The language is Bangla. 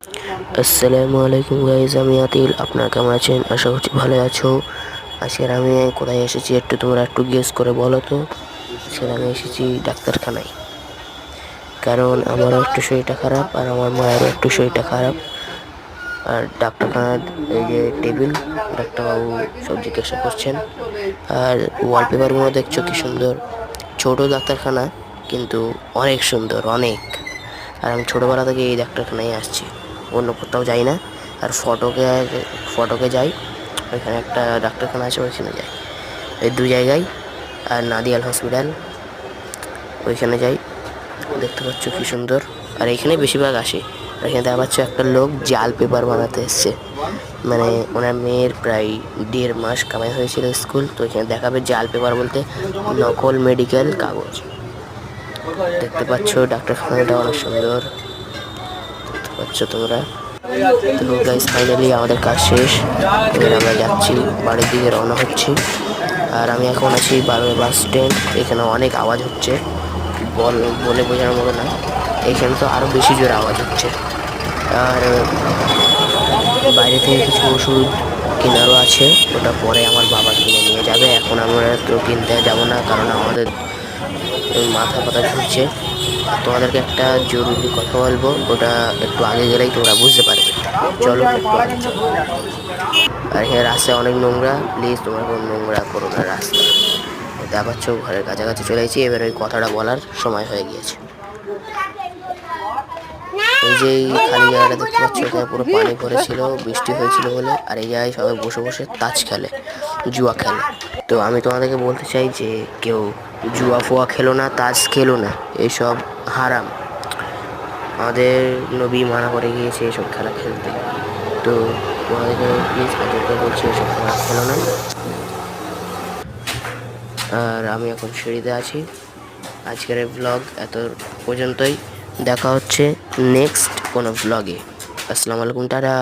আসসালামু আলাইকুম গাইজ, আমি আতিল। আপনারা কেমন আছেন? আশা করছি ভালো আছো। আজকে আমি কোথায় এসেছি একটু তোমরা একটু গেস করে বলো তো। আজকে আমি এসেছি ডাক্তারখানায়, কারণ আমারও একটু শরীরটা খারাপ আর আমার মায়েরও একটু শরীরটা খারাপ। আর ডাক্তারখানার এই যে টেবিল, ডাক্তারবাবু সব জিজ্ঞাসা করছেন। আর ওয়ালপেপারগুলো দেখছো কি সুন্দর। ছোট ডাক্তারখানা কিন্তু অনেক সুন্দর, অনেক। আর আমি ছোটোবেলা থেকে এই ডাক্তারখানায় আসছি, অন্য কোথাও যাই না। আর ফটকে যাই, ওইখানে একটা ডাক্তারখানা আছে, ওইখানে যাই। এই দু জায়গায়। আর নাদিয়াল হসপিটাল, ওইখানে যাই। দেখতে পাচ্ছ কি সুন্দর। আর এইখানে বেশিরভাগ আসে। আর এখানে দেখা পাচ্ছ একটা লোক জাল পেপার বানাতে এসছে। মানে ওনার মেয়ের প্রায় 1.5 মাস কামাই হয়েছিল স্কুল, তো এখানে দেখাবে জাল পেপার বলতে নকল মেডিকেল কাগজ। দেখতে পাচ্ছ ডাক্তারখানাটা অনেক সুন্দর, দেখতে পাচ্ছ তোমরা। তো গাইস, ফাইনালি আমাদের কাজ শেষ। এবার আমরা যাচ্ছি, বাড়ির দিকে রওনা হচ্ছি। আর আমি এখন আছি বাস স্ট্যান্ড। এখানে অনেক আওয়াজ হচ্ছে, বলে বোঝানোর মতো না। এখানে তো আরো বেশি জোরে আওয়াজ হচ্ছে। আর বাইরে থেকে কিছু ওষুধ কেনারও আছে, ওটা পরে আমার বাবা কিনে নিয়ে যাবে। এখন আমরা তো কিনতে যাব না, কারণ আমাদের মাথা পাতা ঘুরছে। আর তোমাদেরকে একটা জরুরি কথা বলবো, ওটা একটু আগে গেলেই তোমরা বুঝতে পারবে। চলো একটু আগে চলো। আর এখানে রাস্তায় অনেক নোংরা, প্লিজ তোমরা কোনো নোংরা করো না রাস্তা। দেখা পাচ্ছ ঘরের কাছাকাছি চলে এসেছি। এবার ওই কথাটা বলার সময় হয়ে গিয়েছে। এই যে এই খালি জায়গাটা দেখতে পাচ্ছ, এখানে পুরো পানি ভরেছিল, বৃষ্টি হয়েছিল বলে। আর এই জায়গায় সবাই বসে বসে তাস খেলে, জুয়া খেলে। তো আমি তোমাদেরকে বলতে চাই যে কেউ জুয়া ফুয়া খেলো না, তাস খেলো না, এইসব হারাম। আমাদের নবী মানা করে গিয়েছে এসব খেলা খেলতে। তো তোমাদেরকে প্লিজ হাজারটা বলছি, এসব খেলা খেলো না। আর আমি এখন সিঁড়িতে আছি। আজকের এই ব্লগ এত পর্যন্তই। দেখা হচ্ছে নেক্সট কোনো ব্লগে। আসসালামু আলাইকুম, টাটা।